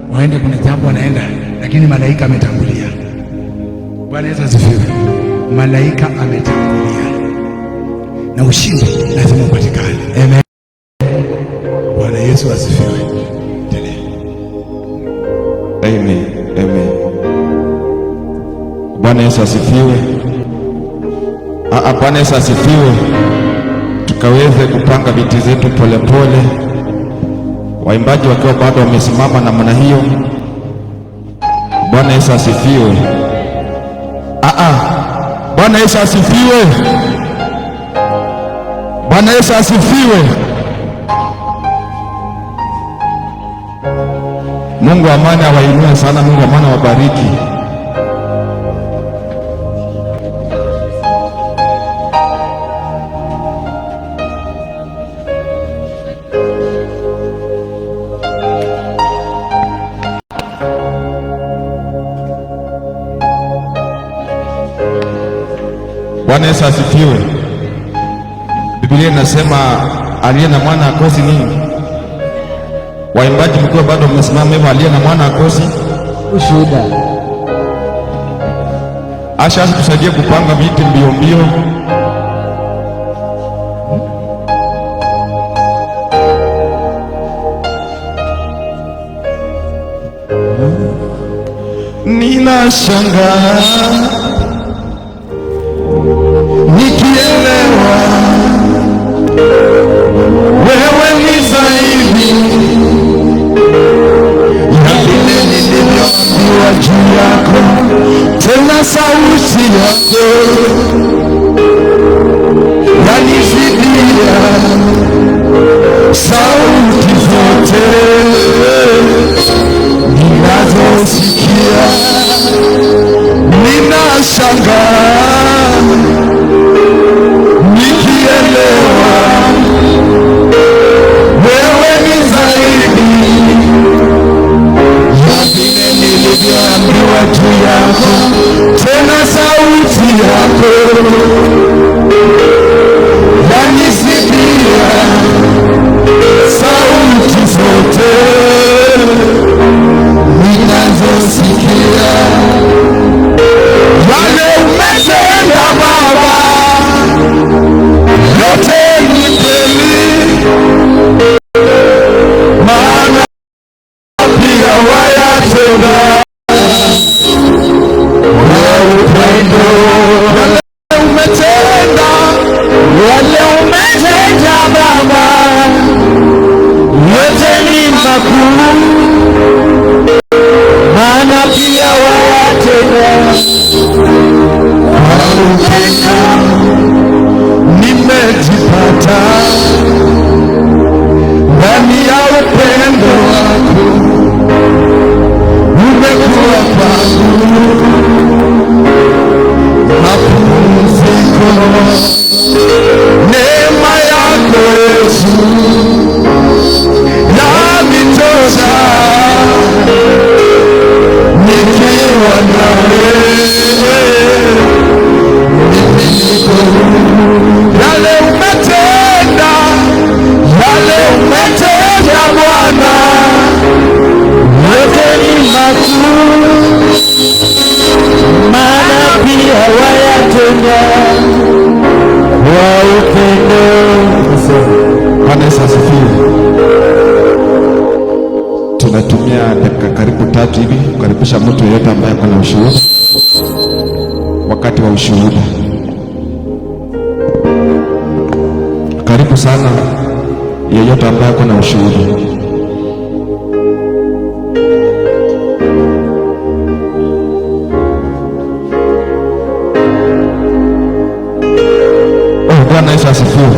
waende, kuna jambo wanaenda, lakini malaika ametangulia. Bwana Yesu asifiwe. Malaika ametangulia na ushindi lazima upatikane. Amen. Bwana Yesu asifiwe. Amen. Amen. Bwana Yesu asifiwe. Bwana Yesu asifiwe. Tukaweze kupanga viti zetu polepole, waimbaji wakiwa bado wamesimama namna hiyo. Bwana Yesu asifiwe. Bwana Yesu asifiwe. Bwana Yesu asifiwe. Mungu amani awainue sana. Mungu amani awabariki. Bwana Yesu asifiwe. Biblia inasema aliye na mwana akosi nini? Waimbaji mkiwa bado mmesimama hivyo, aliye na mwana akosi ushuhuda. Asha tusaidie kupanga viti mbio mbio. Ninashangaa nikielewa wewe ni zaidi ya vile nilivyoambiwa juu yako, tena sauti yako yanizidia sauti zote ninazosikia. Ninashangaa nikielewa wewe ni zaidi ya vile nilivyoambiwa juu yako, tena sauti yako yanisikia sauti zote ninazosikia. Yale umetenda Baba yote ni kweli, maana pia wayatenda kwa upendo. Yale umetenda Baba yote ni makuu, maana pia wayatenda kwa upendo. Nimejipata ndani ya upendo wako, umekuwa kwangu mapumziko. Neema yako Yesu yanitosha nikiwa na wewe. Yale umetenda Bwana yote ni makuu, maana pia wayatenda kwa upendo. Bwana Yesu asifiwe. Tunatumia dakika karibu 3 hivi kukaribisha mtu yeyote ambaye ako na ushuhuda wakati wa ushuhuda. Karibu sana yeyote ambaye ako na ushuhuda. Bwana Yesu asifiwe.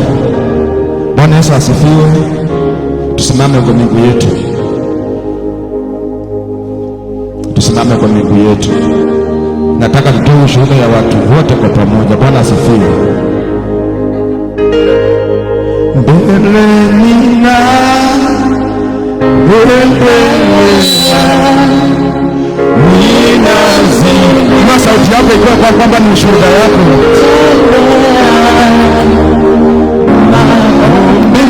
Bwana Yesu asifiwe. Tusimame kwa miguu yetu. Tusimame kwa miguu yetu. Nataka tutoe ushuhuda ya watu wote kwa pamoja. Bwana asifiwe. Mbele nina kwa sauti yako ikiwa kwa kwamba ni ushuhuda yako. Maombi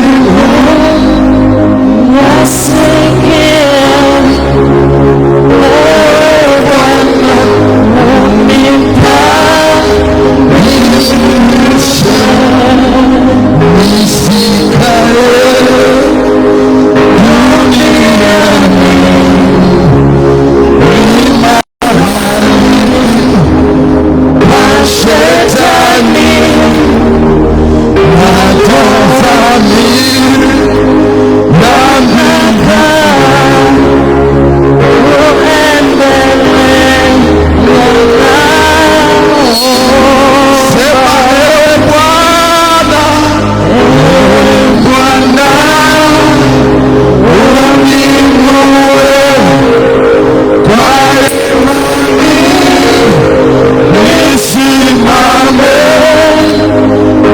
nisimame,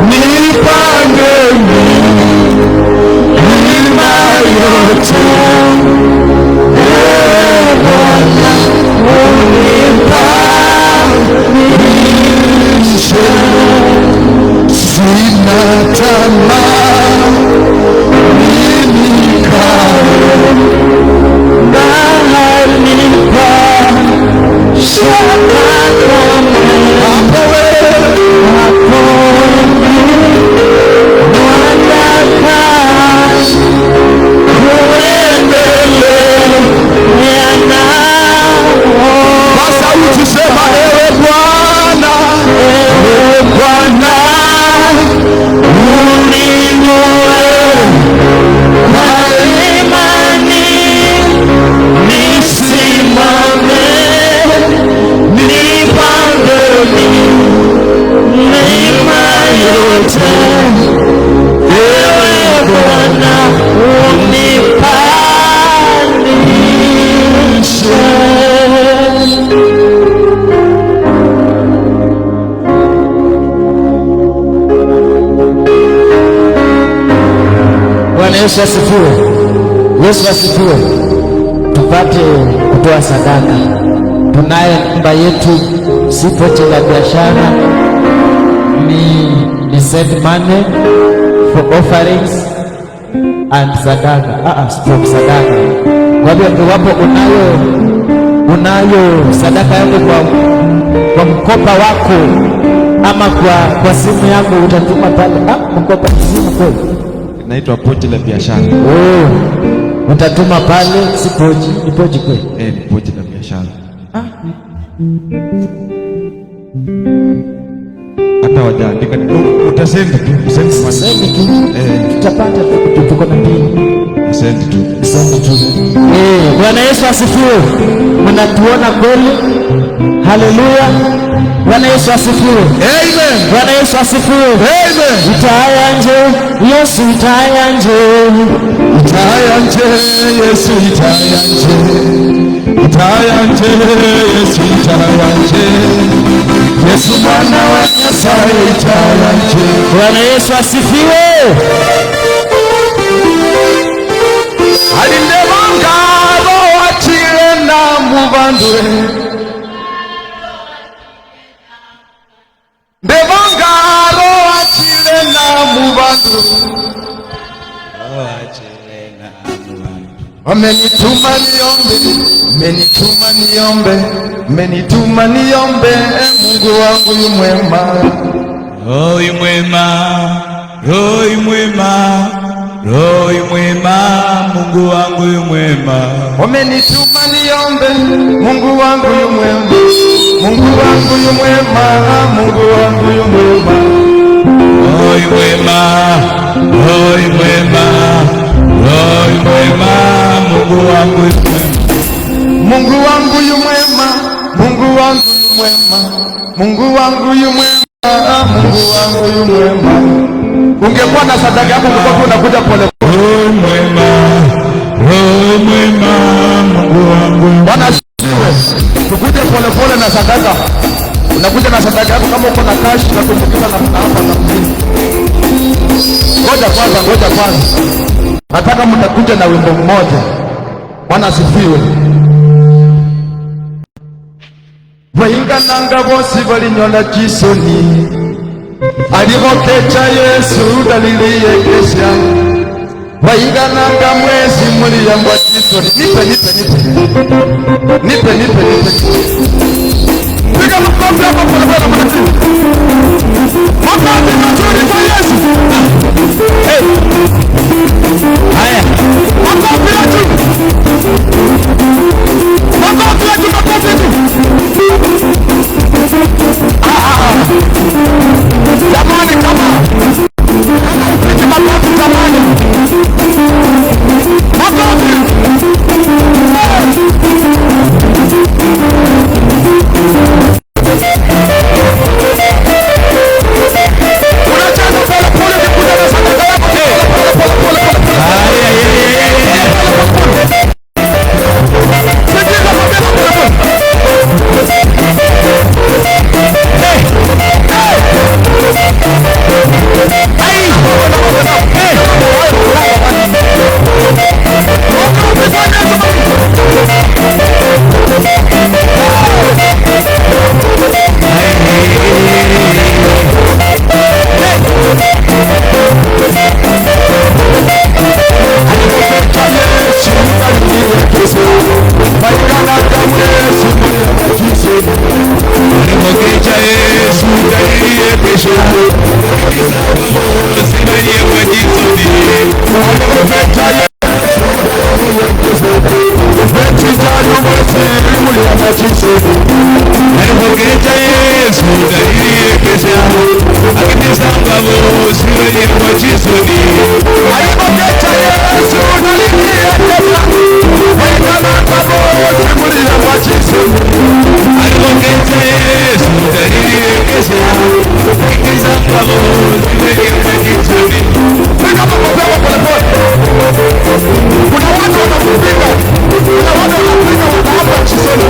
nipange milima yote. Bwana unipandishe, sina tamaa nikae mahali pa shaka kama hapo wanakazi kuendelea nao. Kwa sauti sema, ewe Bwana, ewe Bwana uninue kwa imani, nisimame, nipange milima yote. Ewe Bwana unipandishe. Bwana Yesu asifiwe. Yesu asifiwe. Tupate kutoa sadaka. Tunaye namba yetu, si pochi la biashara, ni send money for offerings and sadaka. Stop sadaka. Kwa hivyo iwapo unayo sadaka yako kwa mkopa wako ama kwa simu yako, utatuma pale. Mkopa simu kweli inaitwa pochi la biashara. Utatuma pale, si pochi, ni pochi kweli. Ni pochi la biashara. Hata wajaandika, utasendi tu, sendi tu. Tutapata tuko na pini. Sendi tu. Bwana Yesu asifiwe. Mnatuona kweli? Haleluya. Bwana Yesu asifiwe. Amen. Bwana Yesu asifiwe. Amen. Itaya nje Yesu, itaya nje. Itaya nje Yesu, itaya nje. Itaya nje Yesu, itaya nje. Yesu mwana wa Nyasaye, itaya nje. Bwana Yesu asifiwe. Alindebanga bawachile na mubandwe. Ndebangaro achile na mubandwe. Amenituma niombe, amenituma niombe, amenituma niombe, Mungu wangu yu mwema. Yu mwema, yu mwema, yu mwema, Mungu wangu yu mwema. Amenituma niombe, Mungu wangu yu mwema, Mungu wangu yu mwema, Mungu wangu yu mwema. Yu mwema, yu mwema, yu mwema, Mungu wangu yu mwema. Mungu wangu yu mwema, Mungu wangu yu mwema, Mungu wangu yu mwema, Mungu wangu yu mwema. Ungekuwa na sadaka yako ungekuwa unakuja pole pole. Roho mwema, Roho mwema, Mungu wangu. Bwana asifiwe. Tukuje pole pole na sadaka. Unakuja na sadaka yako kama uko na cash na kumbukiza na hapa na mjini. Ngoja kwanza. Nataka mtakuja na wimbo mmoja. Bwana asifiwe. Waingananga bose balinyola chisoni. Alivokecha Yesu daliliyekesha. Waingananga mwezi muliyambwa chisoni. Nipe. Piga makofi hapo pole pole mwanangu. Makofi mazuri kwa Yesu. Haya. Makofi yetu. Jamani kama upige makofi jamani. Makofi. Unacheza pole pole kuja na sadaka yako. Pole pole. alipoketa Yesu dalili kesa akitesa ngabo siwe kwa chisoni alipoketa Yesu dalili kesa akitesa ngabo siwe kwa chisoni alipoketa Yesu dalili kesa akitesa ngabo siwe kwa chisoni kama kupewa pole pole kuna watu wanakupiga kuna watu wanakupiga wanaapa chisoni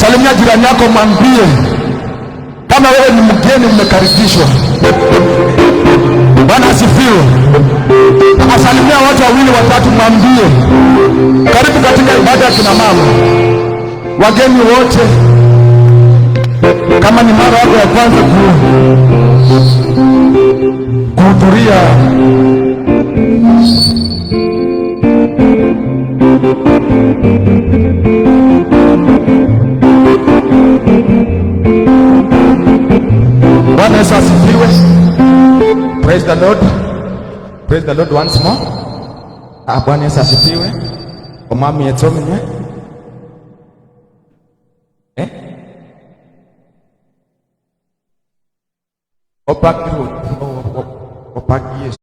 Salimia jirani yako, mwambie kama wewe ni mgeni umekaribishwa. Bwana asifiwe. Asalimia watu wawili watatu, mwambie karibu katika ibada ya kina mama. Wageni wote, kama ni mara yako ya kwanza kuhudhuria Bwana Yesu asifiwe. Praise the Lord. Praise the Lord once more. Bwana Yesu asifiwe. Omami yetsomwe. Opaki Yesu.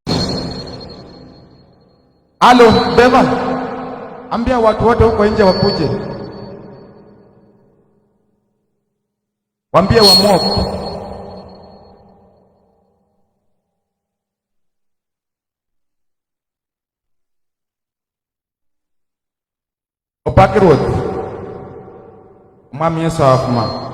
Halo, Beba. Ambia watu wote huko nje wakuje. Waambie wamwoko. Opaki road. Omami Yesu afuma.